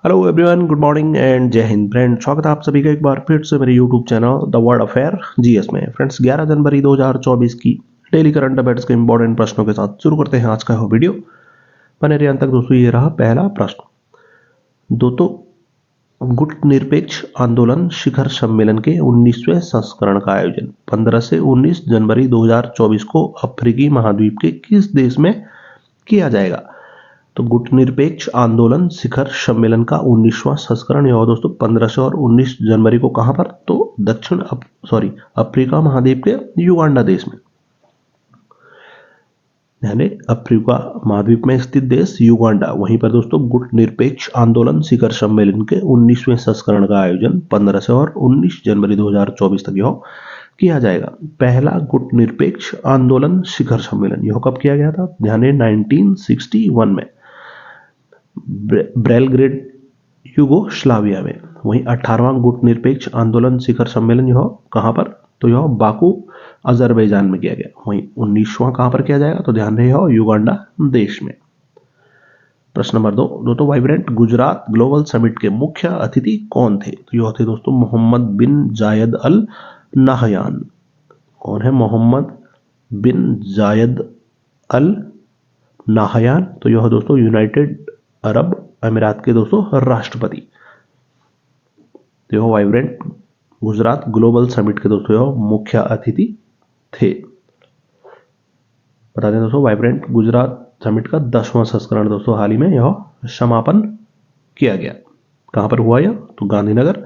Hello everyone, good morning and जय Hind friend. स्वागत है आप सभी का एक बार फिर से मेरे YouTube channel the world affair GS में। फ्रेंड्स 11 जनवरी 2024 की डेली करंट अफेयर्स के इंपॉर्टेंट प्रश्नों के साथ शुरू करते हैं आज का वीडियो। बने रहिए अंत तक दोस्तों। ये रहा पहला प्रश्न। दोस्तों, गुटनिरपेक्ष आंदोलन शिखर सम्मेलन के 19वें संस्करण का आयोजन 15 से 19 जनवरी 2024 को अफ्रीकी महाद्वीप के किस देश में किया जाएगा? तो गुटनिरपेक्ष आंदोलन शिखर सम्मेलन का 19वां संस्करण यह दोस्तों 15 से और 19 जनवरी को कहां पर? तो अफ्रीका महाद्वीप के युगांडा देश में, यानी अफ्रीका महाद्वीप में स्थित देश युगांडा, वहीं पर दोस्तों गुटनिरपेक्ष आंदोलन शिखर सम्मेलन के 19वें संस्करण का आयोजन 15 से और 19 जनवरी 2024 तक यह किया जाएगा। पहला गुटनिरपेक्ष आंदोलन शिखर सम्मेलन यह कब किया गया था? ध्यान 1961 में बेलग्रेड यूगोस्लाविया में। वहीं 18वां गुटनिरपेक्ष आंदोलन शिखर सम्मेलन यह कहां पर? तो यह बाकू अजरबैजान में किया गया। वहीं 19वां कहां पर किया जाएगा? तो ध्यान रहे युगांडा देश में। प्रश्न नंबर 2 दोस्तों, वाइब्रेंट गुजरात ग्लोबल समिट के मुख्य अतिथि कौन थे? तो यह थे दोस्तों मोहम्मद बिन जायद अल नाहयान। कौन है? मोहम्मद बिन जायद अल नाहयान। तो यह दोस्तों यूनाइटेड अरब अमीरात के दोस्तों राष्ट्रपति। तो यह वाइब्रेंट गुजरात ग्लोबल समिट के दोस्तों यह मुख्य अतिथि थे। बता दें दोस्तों, वाइब्रेंट गुजरात समिट का 10वां संस्करण दोस्तों हाल ही में यह समापन किया गया। कहां पर हुआ यह? तो गांधीनगर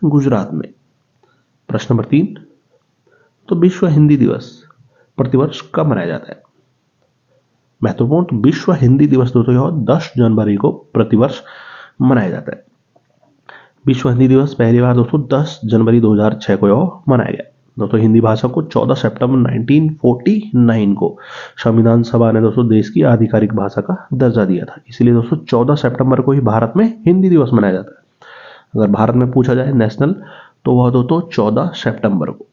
गुजरात में। प्रश्न नंबर 3 तो विश्व हिंदी दिवस प्रतिवर्ष कब मनाया जाता है? महत्वपूर्ण, विश्व हिंदी दिवस दोस्तों यह 10 जनवरी को प्रतिवर्ष मनाया जाता है। विश्व हिंदी दिवस पहली बार दोस्तों 10 जनवरी 2006 को यह मनाया गया। दोस्तों हिंदी भाषा को 14 सितंबर 1949 को संविधान सभा ने दोस्तों देश की आधिकारिक भाषा का दर्जा दिया था। इसलिए दोस्तों 14 सितंबर को ही भारत में हिंदी दिवस मनाया जाता है। अगर भारत में पूछा जाए नेशनल, तो वह दोस्तों 14 सितंबर को।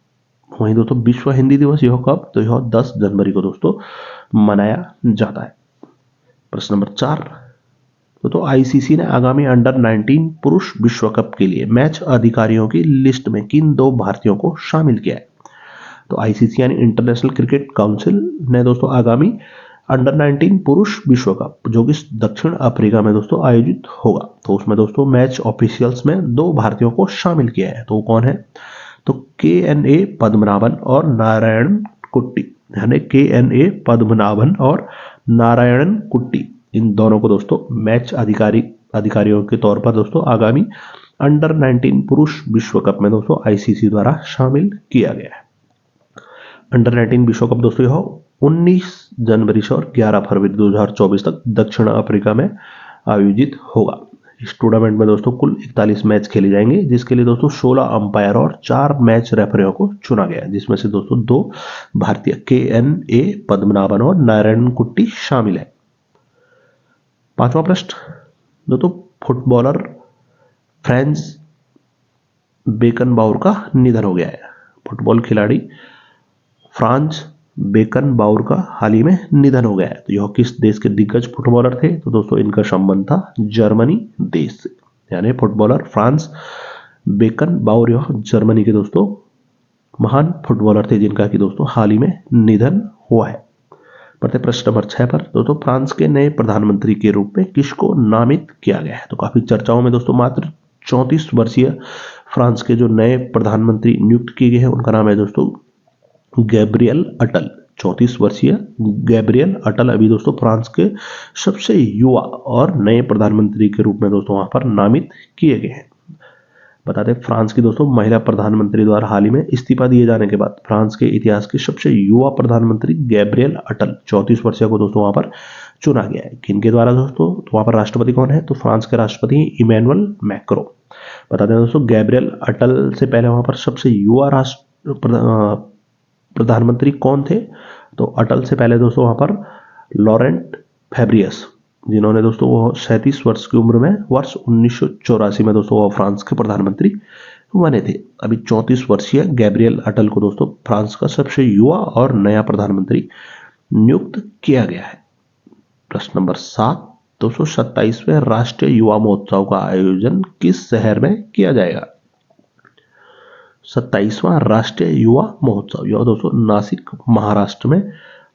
वहीं दोस्तों विश्व हिंदी दिवस यह कब? तो यह 10 जनवरी को दोस्तों मनाया जाता है। प्रश्न नंबर 4 तो आईसीसी ने आगामी अंडर 19 पुरुष विश्व कप के लिए मैच अधिकारियों की लिस्ट में किन 2 भारतीयों को शामिल किया है? तो आईसीसी यानी इंटरनेशनल क्रिकेट काउंसिल ने दोस्तों आगामी अंडर 19 पुरुष विश्व कप जो कि दक्षिण अफ्रीका में दोस्तों आयोजित होगा, तो उसमें दोस्तों मैच ऑफिशियल्स में 2 भारतीयों को शामिल किया है। तो कौन है? तो KNA पद्मनाभन और नारायण कुट्टी, यानी KNA पद्मनाभन और नारायणन कुट्टी, इन दोनों को दोस्तों मैच अधिकारियों के तौर पर दोस्तों आगामी अंडर 19 पुरुष विश्व कप में दोस्तों आईसीसी द्वारा शामिल किया गया है। अंडर 19 विश्व कप दोस्तों यह 19 जनवरी से और 11 फरवरी 2024 तक दक्षिण अफ्रीका में आयोजित होगा। इस टूर्नामेंट में दोस्तों कुल 41 मैच खेले जाएंगे, जिसके लिए दोस्तों 16 अंपायर और 4 मैच रेफरियों को चुना गया है, जिसमें से दोस्तों 2 भारतीय KNA पद्मनाभन और नारायण कुट्टी शामिल है। 5वां प्रश्न दोस्तों, फुटबॉलर फ्रांज बेकनबाउर का निधन हो गया है। फुटबॉल खिलाड़ी फ्रांज बेकनबाउर का हाल ही में निधन हो गया है। तो यह किस देश के दिग्गज फुटबॉलर थे? तो दोस्तों इनका संबंध था जर्मनी देश से, यानी फुटबॉलर फ्रांज बेकनबाउर यह जर्मनी के दोस्तों महान फुटबॉलर थे, जिनका कि दोस्तों हाल ही में निधन हुआ है। बढ़ते प्रश्न नंबर 6 पर दोस्तों, फ्रांस के नए प्रधानमंत्री के रूप में किसको नामित किया गया है? तो काफी चर्चाओं में दोस्तों मात्र 34 वर्षीय फ्रांस के जो नए प्रधानमंत्री नियुक्त किए गए हैं उनका नाम है दोस्तों गैब्रियल अटल। 34 वर्षीय गैब्रियल अटल अभी दोस्तों फ्रांस के सबसे युवा और नए प्रधानमंत्री के रूप में दोस्तों वहां पर नामित किए गए हैं। बता दें, फ्रांस की दोस्तों महिला प्रधानमंत्री द्वारा हाल ही में इस्तीफा दिए जाने के बाद फ्रांस के इतिहास के सबसे युवा प्रधानमंत्री गैब्रियल अटल 34 वर्षीय को दोस्तों वहां पर चुना गया है। किनके द्वारा दोस्तों? तो वहां पर राष्ट्रपति कौन है? तो फ्रांस के राष्ट्रपति इमैनुअल मैक्रो। बता दें दोस्तों, गैब्रियल अटल से पहले वहां पर सबसे युवा प्रधानमंत्री कौन थे? तो अटल से पहले दोस्तों वहां पर लॉरेंट फैब्रियस, जिन्होंने दोस्तों वो 37 वर्ष की उम्र में वर्ष 1984 में दोस्तों वो फ्रांस के प्रधानमंत्री बने थे। अभी 34 वर्षीय गैब्रियल अटल को दोस्तों फ्रांस का सबसे युवा और नया प्रधानमंत्री नियुक्त किया गया है। प्रश्न नंबर 7 दोस्तों 27वें राष्ट्रीय युवा महोत्सव का आयोजन किस शहर में किया जाएगा? 27वां राष्ट्रीय युवा महोत्सव यह दोस्तों नासिक महाराष्ट्र में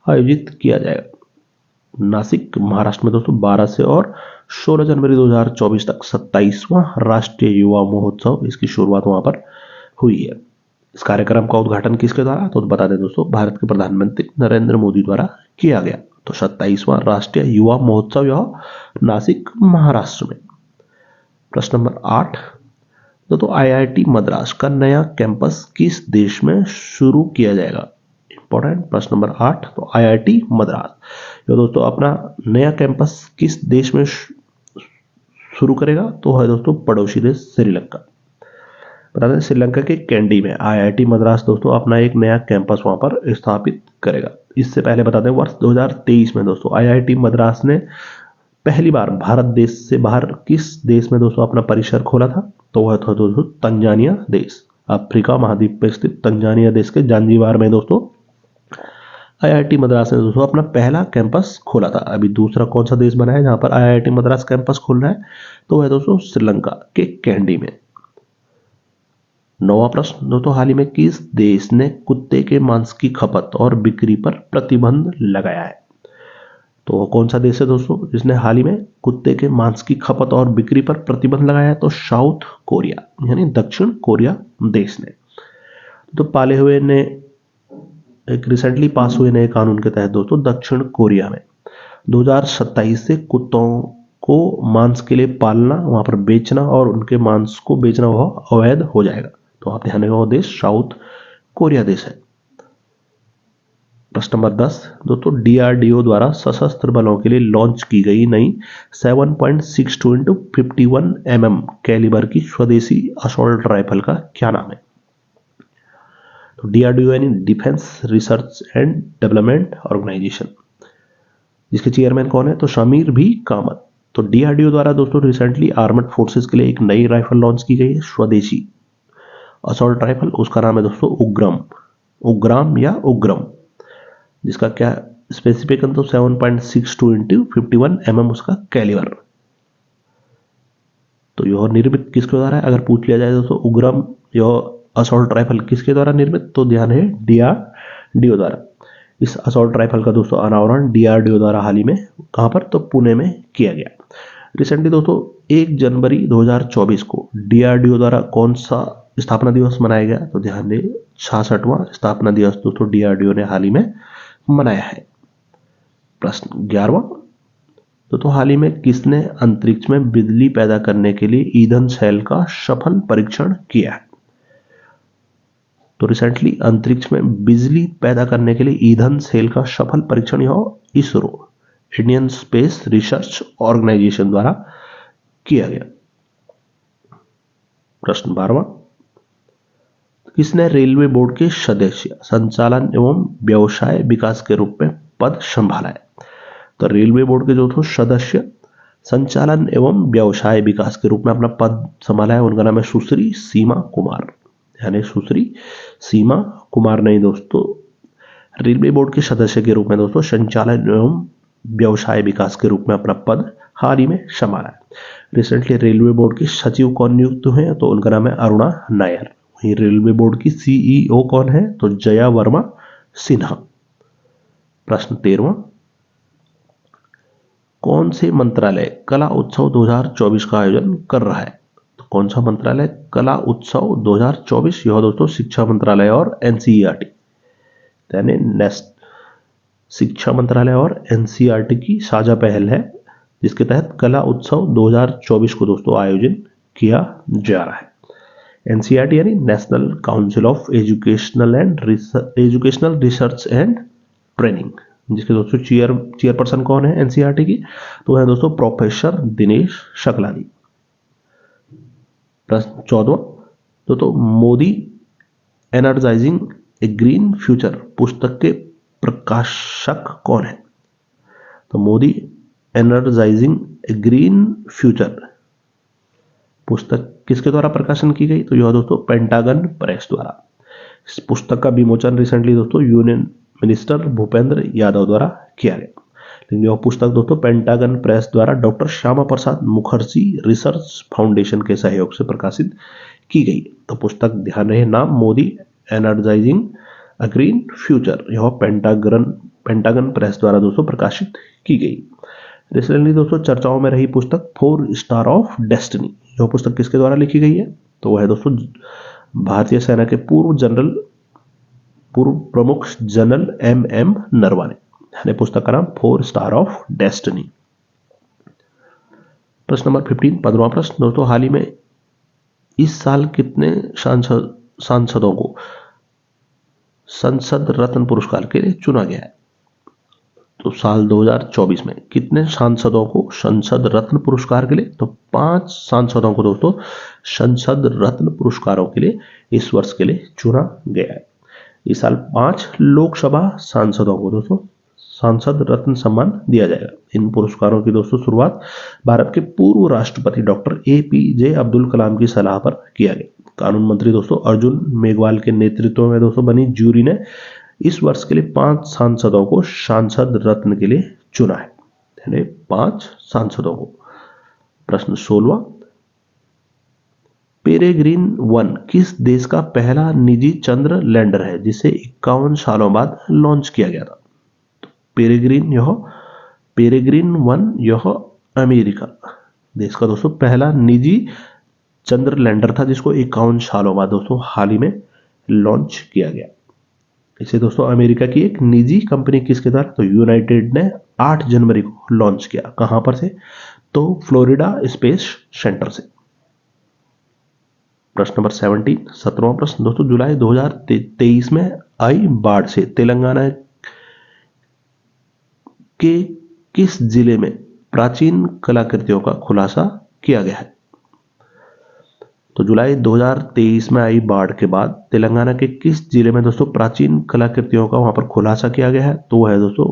आयोजित किया जाएगा। नासिक महाराष्ट्र में दोस्तों 12 से और 16 जनवरी 2024 तक 27वां राष्ट्रीय युवा महोत्सव इसकी शुरुआत वहां पर हुई है। इस कार्यक्रम का उद्घाटन किसके द्वारा? तो बता दें दोस्तों, भारत के प्रधानमंत्री नरेंद्र मोदी द्वारा किया गया। तो 27वां राष्ट्रीय युवा महोत्सव यह नासिक महाराष्ट्र में। प्रश्न नंबर 8, तो आईआईटी मद्रास का नया कैंपस किस देश में शुरू किया जाएगा? इंपॉर्टेंट प्रश्न नंबर 8, तो आईआईटी मद्रास यह दोस्तों अपना नया कैंपस किस देश में शुरू करेगा? तो है दोस्तों पड़ोसी देश श्रीलंका। बता दें श्रीलंका के कैंडी में आईआईटी मद्रास दोस्तों अपना एक नया कैंपस वहां पर स्थापित करेगा। इससे पहले बता दें वर्ष 2023 में दोस्तों आईआईटी मद्रास ने पहली बार भारत देश से बाहर किस देश में दोस्तों अपना परिसर खोला था? तो वह था दोस्तों तंजानिया देश। अफ्रीका महाद्वीप पर स्थित तंजानिया देश के जांजीबार में दोस्तों आईआईटी मद्रास ने दोस्तों अपना पहला कैंपस खोला था। अभी दूसरा कौन सा देश बना है जहां पर आईआईटी मद्रास कैंपस खोल रहा है? तो वह दोस्तों श्रीलंका के कैंडी में। 9वां प्रश्न, दोस्तों हाल ही में किस देश ने कुत्ते के मांस की खपत और बिक्री पर प्रतिबंध लगाया है? तो कौन सा देश है दोस्तों जिसने हाल ही में कुत्ते के मांस की खपत और बिक्री पर प्रतिबंध लगाया है? तो साउथ कोरिया यानी दक्षिण कोरिया देश ने। तो पाले हुए ने एक रिसेंटली पास हुए नए कानून के तहत दोस्तों दक्षिण कोरिया में 2027 से कुत्तों को मांस के लिए पालना, वहां पर बेचना और उनके मांस को बेचना वह अवैध हो जाएगा। तो आप ध्यान रखिएगा, वो देश साउथ कोरिया देश है। प्रश्न नंबर 10, दोस्तों डीआरडीओ द्वारा सशस्त्र बलों के लिए लॉन्च की गई नई 7.62 × 51 mm कैलिबर की स्वदेशी असॉल्ट राइफल का क्या नाम है? तो डीआरडीओ यानी defence research and development organisation, जिसके चेयरमैन कौन है? तो शमीर भी कामत। तो डीआरडीओ द्वारा दोस्तों रिसेंटली आर्मड फोर्सेस के लिए एक नई राइफल लॉन्च की गई है, स्वदेशी असॉल्ट राइफल। उसका नाम है दोस्तों उग्राम या उग्रम, जिसका क्या स्पेसिफिकेशन? तो 7.62 × 51 mm उसका कैलिबर। तो यह निर्मित किसके द्वारा है? अगर पूछ लिया जाए दोस्तों उग्रम यह असॉल्ट राइफल किसके द्वारा निर्मित? तो ध्यान है डीआरडीओ द्वारा। इस असॉल्ट राइफल का दोस्तों अनावरण डीआरडीओ द्वारा हाल ही में कहां पर? तो पुणे में किया गया। रिसेंटली दोस्तों 1 जनवरी 2024 को डीआरडीओ द्वारा कौन सा स्थापना दिवस मनाया गया? तो ध्यान दें 66वां स्थापना दिवस दोस्तों डीआरडीओ ने हाल ही में मनाया है। प्रश्न 11वां, तो हाल ही में किसने अंतरिक्ष में बिजली पैदा करने के लिए ईंधन सेल का सफल परीक्षण किया है? तो रिसेंटली अंतरिक्ष में बिजली पैदा करने के लिए ईंधन सेल का सफल परीक्षण यह ISRO Indian space research organisation द्वारा किया गया। प्रश्न 12वां, किसने रेलवे बोर्ड के सदस्य संचालन एवं व्यवसाय विकास के रूप में पद संभाला है? तो रेलवे बोर्ड के जो थे सदस्य संचालन एवं व्यवसाय विकास के रूप में अपना पद संभाला है, उनका नाम है सुश्री सीमा कुमार। यानी सुश्री सीमा कुमार ने दोस्तों रेलवे बोर्ड के सदस्य के रूप में दोस्तों संचालन एवं व्यवसाय विकास के रूप में अपना पद हाल ही में संभाला है। रिसेंटली रेलवे बोर्ड के सचिव कौन नियुक्त हुए हैं? तो उनका नाम है अरुणा नायर। वहीं रेलवे बोर्ड की सीईओ कौन है? तो जया वर्मा सिन्हा। प्रश्न 13वां, कौन से मंत्रालय कला उत्सव 2024 का आयोजन कर रहा है? तो कौन सा मंत्रालय कला उत्सव 2024? यह दोस्तों शिक्षा मंत्रालय और एनसीईआरटी यानी शिक्षा मंत्रालय और एनसीईआरटी की साझा पहल है, जिसके तहत कला उत्सव 2024 को दोस्तों आयोजन किया जा रहा है। एनसीईआरटी यानी national council of educational research and training, जिसके दोस्तों चेयरपर्सन कौन है एनसीईआरटी की? तो है दोस्तों प्रोफेसर दिनेश शकलानी। प्रश्न 14वां, दोस्तों मोदी एनर्जाइजिंग ए ग्रीन फ्यूचर पुस्तक के प्रकाशक कौन है? तो मोदी एनर्जाइजिंग ए ग्रीन फ्यूचर पुस्तक किसके द्वारा प्रकाशन की गई? तो यह दोस्तों पेंटागन प्रेस द्वारा। इस पुस्तक का विमोचन रिसेंटली दोस्तों यूनियन मिनिस्टर भूपेंद्र यादव द्वारा किया गया। यह पुस्तक दोस्तों पेंटागन प्रेस द्वारा doctor Shyama Prasad Mukherjee research foundation के सहयोग से प्रकाशित की गई। तो पुस्तक ध्यान रहे नाम, मोदी एनर्जाइजिंग अ ग्रीन फ्यूचर, यह पेंटागन प्रेस द्वारा दोस्तों प्रकाशित की गई। रिसेंटली दोस्तों चर्चाओं में रही पुस्तक 4 स्टार ऑफ डेस्टिनी, यह पुस्तक किसके द्वारा लिखी गई है? तो वह है दोस्तों भारतीय सेना के पूर्व प्रमुख जनरल MM नरवाने, यानी पुस्तक का नाम 4 स्टार ऑफ डेस्टिनी। प्रश्न नंबर 15, 15वां प्रश्न दोस्तों, हाल ही में इस साल कितने सांसदों को संसद रत्न पुरस्कार के लिए चुना गया है? तो साल 2024 में कितने सांसदों को संसद रत्न पुरस्कार के लिए? तो 5 सांसदों को दोस्तों संसद रत्न पुरस्कारों के लिए इस वर्ष के लिए चुना गया है। इस साल 5 लोकसभा सांसदों को दोस्तों सांसद रत्न सम्मान दिया जाएगा। इन पुरस्कारों की दोस्तों शुरुआत भारत के पूर्व राष्ट्रपति डॉक्टर APJ अब्दुल कलाम की सलाह पर किया गया। कानून मंत्री दोस्तों अर्जुन मेघवाल के नेतृत्व में दोस्तों बनी जूरी ने इस वर्ष के लिए 5 सांसदों को सांसद रत्न के लिए चुना है, यानी 5 सांसदों को। प्रश्न 16, पेरेग्रीन 1 किस देश का पहला निजी चंद्र लैंडर है जिसे 51 सालों बाद लॉन्च किया गया था? तो पेरेग्रीन 1 यह अमेरिका देश का दोस्तों पहला निजी चंद्र लैंडर था जिसको 51 सालों बाद दोस्तों हाल ही में लॉन्च किया गया। इसे दोस्तों अमेरिका की एक निजी कंपनी किसके द्वारा? तो यूनाइटेड ने 8 जनवरी को लॉन्च किया। कहां पर से? तो फ्लोरिडा स्पेस सेंटर से। प्रश्न नंबर 17, 17वां प्रश्न दोस्तों, जुलाई 2023 में आई बाढ़ से तेलंगाना के किस जिले में प्राचीन कलाकृतियों का खुलासा किया गया है? तो जुलाई 2023 में आई बाढ़ के बाद तेलंगाना के किस जिले में दोस्तों प्राचीन कलाकृतियों का वहां पर खुलासा किया गया है? तो वह है दोस्तों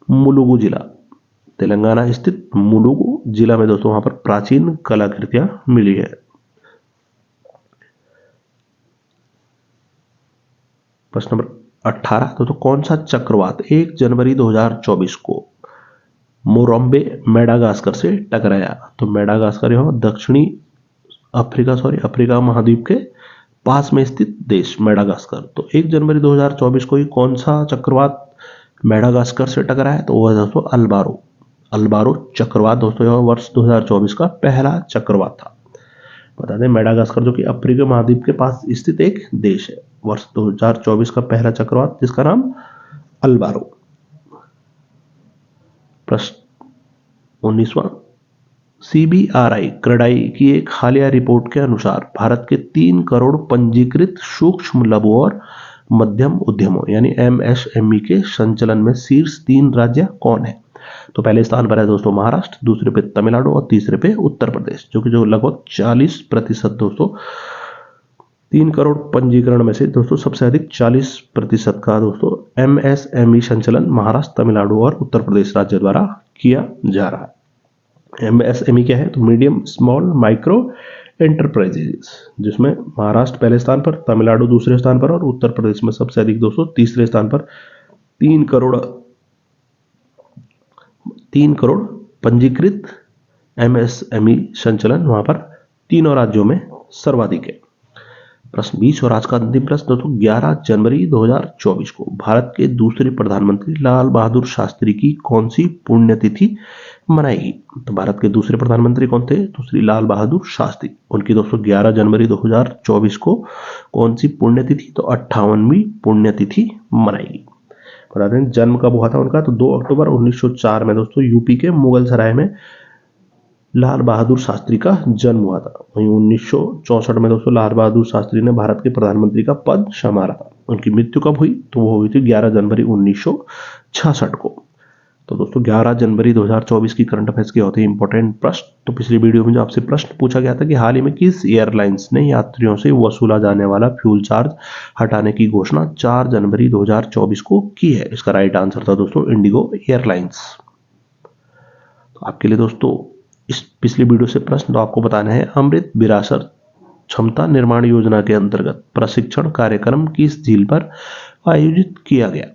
मुलुगु जिला। तेलंगाना स्थित मुलुगु जिला में दोस्तों वहां पर प्राचीन कलाकृतियां मिली है। प्रश्न नंबर 18 दोस्तों, कौन सा चक्रवात 1 जनवरी 2024 को मोरम्बे मेडागास्कर से टकराया? तो मेडागास्कर यह दक्षिणी अफ्रीका महाद्वीप के पास में स्थित देश मेडागास्कर। तो 1 जनवरी 2024 को ही कौन सा चक्रवात मेडागास्कर से टकराया? तो वह दोस्तों अल्बारो चक्रवात दोस्तों यह वर्ष 2024 का पहला चक्रवात था। बता दें मेडागास्कर जो कि अफ्रीका महाद्वीप के पास स्थित एक देश है, वर्ष 2024 का पहला चक्रवात जिसका नाम अल्बारो। प्रश्न 19वां, CBRI क्रेडाई की एक हालिया रिपोर्ट के अनुसार भारत के 3 करोड़ पंजीकृत सूक्ष्म लघु और मध्यम उद्यमों यानी MSME के संचालन में शीर्ष 3 राज्य कौन है? तो पहले स्थान पर है दोस्तों महाराष्ट्र, दूसरे पे तमिलनाडु और तीसरे पे उत्तर प्रदेश, जो लगभग 40% दोस्तों 3 करोड़ पंजीकरण में से दोस्तों सबसे अधिक 40% का दोस्तों MSME संचालन महाराष्ट्र, तमिलनाडु और उत्तर प्रदेश राज्य द्वारा किया जा रहा है। MSME क्या है? तो मीडियम स्मॉल माइक्रो एंटरप्राइजेस, जिसमें महाराष्ट्र पहले स्थान पर, तमिलनाडु दूसरे स्थान पर और उत्तर प्रदेश में सबसे अधिक दोस्तों तीसरे स्थान पर 3 करोड़ पंजीकृत MSME संचालन वहां पर तीनों राज्यों में सर्वाधिक है। प्रश्न 20 और आज का अंतिम प्रश्न दोस्तों, 11 जनवरी 2024 को भारत के दूसरे प्रधानमंत्री लाल बहादुर शास्त्री की कौन सी पुण्यतिथि मनाएगी? तो भारत के दूसरे प्रधानमंत्री कौन थे? तो श्री लाल बहादुर शास्त्री। उनकी दोस्तों 11 जनवरी 2024 को कौन सी पुण्यतिथि? तो 58वीं पुण्यतिथि मनाएगी। बता दें जन्म कब हुआ था उनका? तो 2 अक्टूबर 1904 में दोस्तों यूपी के मुगल सराय में लाल बहादुर शास्त्री का जन्म हुआ था। वहीं 1964 में दोस्तों लाल बहादुर शास्त्री ने भारत के प्रधानमंत्री का पद संभाला था। उनकी मृत्यु कब हुई? तो वो हुई थी 11 जनवरी 1966 को। तो दोस्तों 11 जनवरी 2024 की करंट अफेयर्स के होते हैं इंपॉर्टेंट प्रश्न। तो पिछली वीडियो में जो आपसे प्रश्न पूछा गया था कि हाल ही में किस एयरलाइंस ने यात्रियों से वसूला जाने वाला फ्यूल चार्ज हटाने की घोषणा 4 जनवरी 2024 को की है? इसका राइट आंसर था दोस्तों इंडिगो एयरलाइंस। तो आपके लिए दोस्तों इस पिछली वीडियो से प्रश्न तो आपको बताना है, अमृत विरासत क्षमता निर्माण योजना के अंतर्गत प्रशिक्षण कार्यक्रम किस झील पर आयोजित किया गया?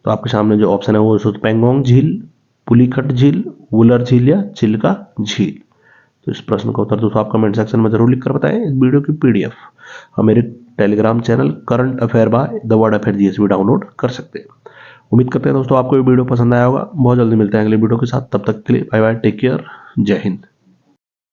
तो आपके सामने जो ऑप्शन है वो पेंगोंग झील, पुलिकट झील, वुलर झील या चिल्का झील। तो इस प्रश्न का उत्तर दोस्तों आप कमेंट सेक्शन में जरूर लिखकर बताएं। इस वीडियो की पीडीएफ हम मेरे Telegram channel current affair by the word affair GS download कर सकते हैं। उम्मीद करते हैं दोस्तों आपको ये वीडियो पसंद आया होगा। बहुत जल्दी मिलते हैं अगले वीडियो के साथ, तब तक के लिए बाय बाय, टेक केयर, जय हिंद।